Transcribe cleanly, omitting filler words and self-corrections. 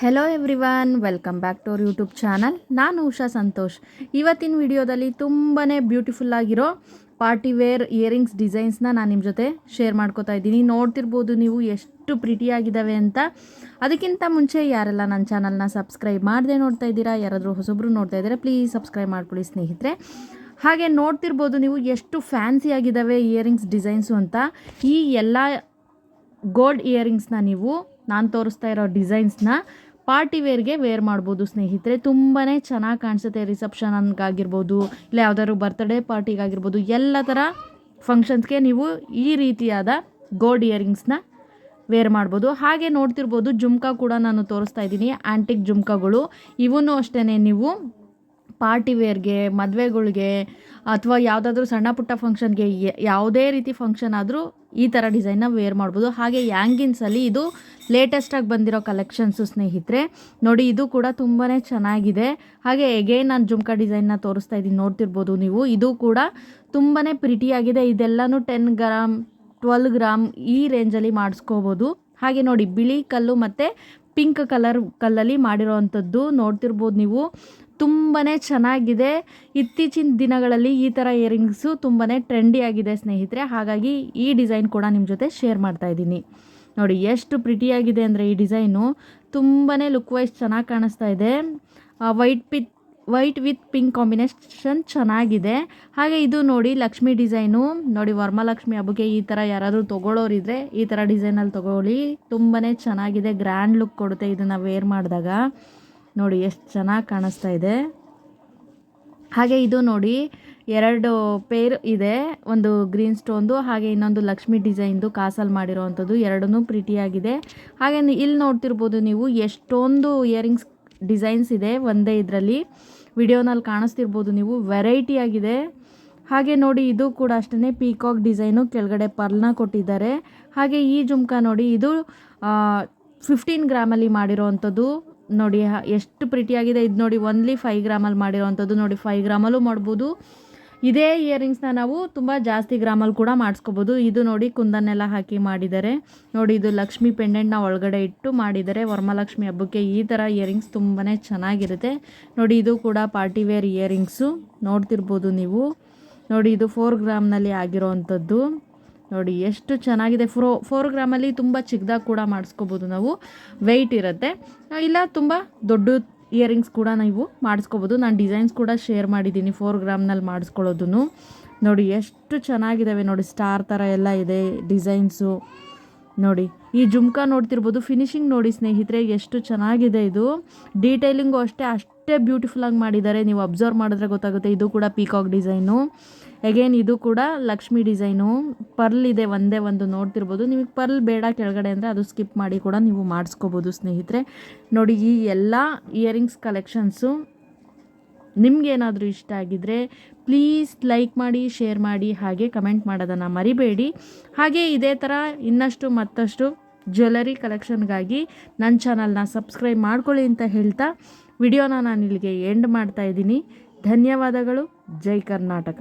Hello everyone, welcome back to our YouTube channel. ನಾನು ಉಷಾ ಸಂತೋಷ್. ಇವತ್ತಿನ ವಿಡಿಯೋದಲ್ಲಿ ತುಂಬಾ ಬ್ಯೂಟಿಫುಲ್ ಆಗಿರೋ ಪಾರ್ಟಿ ವೇರ್ ಇಯರಿಂಗ್ಸ್ ಡಿಸೈನ್ಸ್ನ ನಾನು ನಿಮ್ಮ ಜೊತೆ ಶೇರ್ ಮಾಡ್ಕೋತಾ ಇದ್ದೀನಿ. ನೋಡ್ತಿರ್ಬೋದು ನೀವು ಎಷ್ಟು ಪ್ರಿಟಿಯಾಗಿದ್ದಾವೆ ಅಂತ. ಅದಕ್ಕಿಂತ ಮುಂಚೆ ಯಾರೆಲ್ಲ ನನ್ನ ಚಾನಲ್ನ ಸಬ್ಸ್ಕ್ರೈಬ್ ಮಾಡದೆ ನೋಡ್ತಾ ಇದ್ದೀರಾ, ಯಾರಾದರೂ ಹೊಸೊಬ್ಬರು ನೋಡ್ತಾ ಇದ್ದೀರಾ, ಪ್ಲೀಸ್ ಸಬ್ಸ್ಕ್ರೈಬ್ ಮಾಡ್ಕೊಳ್ಳಿ ಸ್ನೇಹಿತರೆ. ಹಾಗೆ ನೋಡ್ತಿರ್ಬೋದು ನೀವು ಎಷ್ಟು ಫ್ಯಾನ್ಸಿ ಆಗಿದ್ದಾವೆ ಇಯರಿಂಗ್ಸ್ ಡಿಸೈನ್ಸು ಅಂತ. ಈ ಎಲ್ಲ ಗೋಲ್ಡ್ ಇಯರಿಂಗ್ಸ್ನ ನೀವು ನಾನು ತೋರಿಸ್ತಾ ಇರೋ ಡಿಸೈನ್ಸ್ನ ಪಾರ್ಟಿ ವೇರ್ಗೆ ವೇರ್ ಮಾಡ್ಬೋದು ಸ್ನೇಹಿತರೆ. ತುಂಬಾ ಚೆನ್ನಾಗಿ ಕಾಣಿಸುತ್ತೆ. ರಿಸೆಪ್ಷನ್ಗಾಗಿರ್ಬೋದು, ಇಲ್ಲ ಯಾವುದಾದ್ರು ಬರ್ತ್ಡೇ ಪಾರ್ಟಿಗಾಗಿರ್ಬೋದು, ಎಲ್ಲ ಥರ ಫಂಕ್ಷನ್ಸ್ಗೆ ನೀವು ಈ ರೀತಿಯಾದ ಗೋಲ್ಡ್ ಇಯರಿಂಗ್ಸ್ನ ವೇರ್ ಮಾಡ್ಬೋದು. ಹಾಗೆ ನೋಡ್ತಿರ್ಬೋದು ಜುಮ್ಕಾ ಕೂಡ ನಾನು ತೋರಿಸ್ತಾ ಇದ್ದೀನಿ, ಆ್ಯಂಟಿಕ್ ಜುಮ್ಕಾಗಳು. ಇವೂ ಅಷ್ಟೇ ನೀವು ಪಾರ್ಟಿ ವೇರ್ಗೆ, ಮದುವೆಗಳಿಗೆ ಅಥವಾ ಯಾವುದಾದ್ರೂ ಸಣ್ಣ ಪುಟ್ಟ ಫಂಕ್ಷನ್ಗೆ, ಯಾವುದೇ ರೀತಿ ಫಂಕ್ಷನ್ ಆದರೂ ಈ ಥರ ಡಿಸೈನ್ನ ವೇರ್ ಮಾಡ್ಬೋದು. ಹಾಗೆ ಯಾಂಗಿನ್ಸಲ್ಲಿ ಇದು ಲೇಟೆಸ್ಟಾಗಿ ಬಂದಿರೋ ಕಲೆಕ್ಷನ್ಸು ಸ್ನೇಹಿತರೆ. ನೋಡಿ, ಇದು ಕೂಡ ತುಂಬಾ ಚೆನ್ನಾಗಿದೆ. ಹಾಗೆ ಎಗೇನ್ ನಾನು ಜುಮ್ಕಾ ಡಿಸೈನ್ನ ತೋರಿಸ್ತಾ ಇದ್ದೀನಿ, ನೋಡ್ತಿರ್ಬೋದು ನೀವು. ಇದು ಕೂಡ ತುಂಬಾ ಪ್ರಿಟಿಯಾಗಿದೆ. ಇದೆಲ್ಲನೂ 10 ಗ್ರಾಮ್ 12 ಗ್ರಾಮ್ ಈ ರೇಂಜಲ್ಲಿ ಮಾಡಿಸ್ಕೋಬೋದು. ಹಾಗೆ ನೋಡಿ, ಬಿಳಿ ಕಲ್ಲು ಮತ್ತು ಪಿಂಕ್ ಕಲರ್ ಕಲ್ಲಲ್ಲಿ ಮಾಡಿರೋವಂಥದ್ದು ನೋಡ್ತಿರ್ಬೋದು ನೀವು. ತುಂಬಾ ಚೆನ್ನಾಗಿದೆ. ಇತ್ತೀಚಿನ ದಿನಗಳಲ್ಲಿ ಈ ಥರ ಇಯರಿಂಗ್ಸು ತುಂಬಾ ಟ್ರೆಂಡಿ ಆಗಿದೆ ಸ್ನೇಹಿತರೆ. ಹಾಗಾಗಿ ಈ ಡಿಸೈನ್ ಕೂಡ ನಿಮ್ಮ ಜೊತೆ ಶೇರ್ ಮಾಡ್ತಾ ಇದ್ದೀನಿ. ನೋಡಿ ಎಷ್ಟು ಪ್ರಿಟಿಯಾಗಿದೆ ಅಂದರೆ ಈ ಡಿಸೈನು ತುಂಬಾ ಲುಕ್ ವೈಸ್ ಚೆನ್ನಾಗಿ ಕಾಣಿಸ್ತಾ ಇದೆ. ವೈಟ್ ವಿತ್ ಪಿಂಕ್ ಕಾಂಬಿನೇಷನ್ ಚೆನ್ನಾಗಿದೆ. ಹಾಗೆ ಇದು ನೋಡಿ ಲಕ್ಷ್ಮಿ ಡಿಸೈನು. ನೋಡಿ, ವರಮಹಾಲಕ್ಷ್ಮಿ ಹಬ್ಬಕ್ಕೆ ಈ ಥರ ಯಾರಾದರೂ ತೊಗೊಳ್ಳೋರಿದ್ರೆ ಈ ಥರ ಡಿಸೈನಲ್ಲಿ ತೊಗೊಳ್ಳಿ. ತುಂಬಾ ಚೆನ್ನಾಗಿದೆ, ಗ್ರ್ಯಾಂಡ್ ಲುಕ್ ಕೊಡುತ್ತೆ ಇದನ್ನು ವೇರ್ ಮಾಡಿದಾಗ. ನೋಡಿ ಎಷ್ಟು ಚೆನ್ನಾಗಿ ಕಾಣಿಸ್ತಾ ಇದೆ. ಹಾಗೆ ಇದು ನೋಡಿ 2 ಪೇರ್ ಇದೆ, ಒಂದು ಗ್ರೀನ್ ಸ್ಟೋನ್ದು ಹಾಗೆ ಇನ್ನೊಂದು ಲಕ್ಷ್ಮಿ ಡಿಸೈನ್ದು ಕಾಸಲ್ಲಿ ಮಾಡಿರೋವಂಥದ್ದು. ಎರಡೂ ಪ್ರಿಟಿಯಾಗಿದೆ. ಹಾಗೆ ಇಲ್ಲಿ ನೋಡ್ತಿರ್ಬೋದು ನೀವು ಎಷ್ಟೊಂದು ಇಯರಿಂಗ್ಸ್ ಡಿಸೈನ್ಸ್ ಇದೆ ಒಂದೇ ಇದರಲ್ಲಿ. ವಿಡಿಯೋನಲ್ಲಿ ಕಾಣಿಸ್ತಿರ್ಬೋದು ನೀವು, ವೆರೈಟಿ ಆಗಿದೆ. ಹಾಗೆ ನೋಡಿ, ಇದು ಕೂಡ ಅಷ್ಟೇ ಪೀಕಾಕ್ ಡಿಸೈನು, ಕೆಳಗಡೆ ಪರ್ಲ್ನ ಕೊಟ್ಟಿದ್ದಾರೆ. ಹಾಗೆ ಈ ಜುಮ್ಕಾ ನೋಡಿ, ಇದು 15 ಗ್ರಾಮಲ್ಲಿ ಮಾಡಿರೋವಂಥದ್ದು. ನೋಡಿ ಎಷ್ಟು ಪ್ರಿಟಿಯಾಗಿದೆ. ಇದು ನೋಡಿ ಓನ್ಲಿ 5 ಗ್ರಾಮಲ್ಲಿ ಮಾಡಿರೋವಂಥದ್ದು. ನೋಡಿ 5 ಗ್ರಾಮಲ್ಲೂ ಮಾಡ್ಬೋದು. ಇದೇ ಇಯರಿಂಗ್ಸ್ನ ನಾವು ತುಂಬ ಜಾಸ್ತಿ ಗ್ರಾಮಲ್ಲಿ ಕೂಡ ಮಾಡಿಸ್ಕೋಬೋದು. ಇದು ನೋಡಿ ಕುಂದನ್ನೆಲ್ಲ ಹಾಕಿ ಮಾಡಿದ್ದಾರೆ. ನೋಡಿ, ಇದು ಲಕ್ಷ್ಮಿ ಪೆಂಡೆಂಟ್ನ ಒಳಗಡೆ ಇಟ್ಟು ಮಾಡಿದ್ದಾರೆ. ವರಮಹಾಲಕ್ಷ್ಮಿ ಹಬ್ಬಕ್ಕೆ ಈ ಥರ ಇಯರಿಂಗ್ಸ್ ತುಂಬಾ ಚೆನ್ನಾಗಿರುತ್ತೆ. ನೋಡಿ, ಇದು ಕೂಡ ಪಾರ್ಟಿ ವೇರ್ ಇಯರಿಂಗ್ಸು ನೋಡ್ತಿರ್ಬೋದು ನೀವು. ನೋಡಿ, ಇದು 4 ಗ್ರಾಮ್ನಲ್ಲಿ ಆಗಿರೋವಂಥದ್ದು. ನೋಡಿ ಎಷ್ಟು ಚೆನ್ನಾಗಿದೆ. 4 ಗ್ರಾಮಲ್ಲಿ ತುಂಬ ಚಿಕ್ಕದಾಗಿ ಕೂಡ ಮಾಡಿಸ್ಕೋಬೋದು ನಾವು, ವೆಯ್ಟ್ ಇರುತ್ತೆ. ಇಲ್ಲ ತುಂಬ ದೊಡ್ಡ ಇಯರಿಂಗ್ಸ್ ಕೂಡ ನೀವು ಮಾಡಿಸ್ಕೋಬೋದು. ನಾನು ಡಿಸೈನ್ಸ್ ಕೂಡ ಶೇರ್ ಮಾಡಿದ್ದೀನಿ 4 ಗ್ರಾಮ್ನಲ್ಲಿ ಮಾಡಿಸ್ಕೊಳ್ಳೋದನ್ನು. ನೋಡಿ ಎಷ್ಟು ಚೆನ್ನಾಗಿದ್ದಾವೆ. ನೋಡಿ, ಸ್ಟಾರ್ ಥರ ಎಲ್ಲ ಇದೆ ಡಿಸೈನ್ಸು. ನೋಡಿ, ಈ ಜುಮ್ಕಾ ನೋಡ್ತಿರ್ಬೋದು. ಫಿನಿಶಿಂಗ್ ನೋಡಿ ಸ್ನೇಹಿತರೆ, ಎಷ್ಟು ಚೆನ್ನಾಗಿದೆ. ಇದು ಡೀಟೇಲಿಂಗು ಅಷ್ಟೇ ಬ್ಯೂಟಿಫುಲ್ಲಾಗಿ ಮಾಡಿದ್ದಾರೆ. ನೀವು ಅಬ್ಸರ್ವ್ ಮಾಡಿದ್ರೆ ಗೊತ್ತಾಗುತ್ತೆ. ಇದು ಕೂಡ ಪೀಕಾಕ್ ಡಿಸೈನು. ಅಗೇನ್ ಇದು ಕೂಡ ಲಕ್ಷ್ಮಿ ಡಿಸೈನು. ಪರ್ಲ್ ಇದೆ ಒಂದೇ ಒಂದು ನೋಡ್ತಿರ್ಬೋದು. ನಿಮಗೆ ಪರ್ಲ್ ಬೇಡ ಕೆಳಗಡೆ ಅಂದರೆ ಅದು ಸ್ಕಿಪ್ ಮಾಡಿ ಕೂಡ ನೀವು ಮಾಡಿಸ್ಕೋಬೋದು ಸ್ನೇಹಿತರೆ. ನೋಡಿ, ಈ ಎಲ್ಲ ಇಯರಿಂಗ್ಸ್ ಕಲೆಕ್ಷನ್ಸು ನಿಮಗೇನಾದರೂ ಇಷ್ಟ ಆಗಿದ್ದರೆ ಪ್ಲೀಸ್ ಲೈಕ್ ಮಾಡಿ, ಶೇರ್ ಮಾಡಿ, ಹಾಗೆ ಕಮೆಂಟ್ ಮಾಡೋದನ್ನು ಮರಿಬೇಡಿ. ಹಾಗೆ ಇದೇ ಥರ ಇನ್ನಷ್ಟು ಮತ್ತಷ್ಟು ಜ್ಯುವೆಲರಿ ಕಲೆಕ್ಷನ್ಗಾಗಿ ನನ್ನ ಚಾನಲ್ನ ಸಬ್ಸ್ಕ್ರೈಬ್ ಮಾಡ್ಕೊಳ್ಳಿ ಅಂತ ಹೇಳ್ತಾ ವಿಡಿಯೋನ ನಾನು ಇಲ್ಲಿಗೆ ಎಂಡ್ ಮಾಡ್ತಾ ಇದ್ದೀನಿ. ಧನ್ಯವಾದಗಳು. ಜೈ ಕರ್ನಾಟಕ.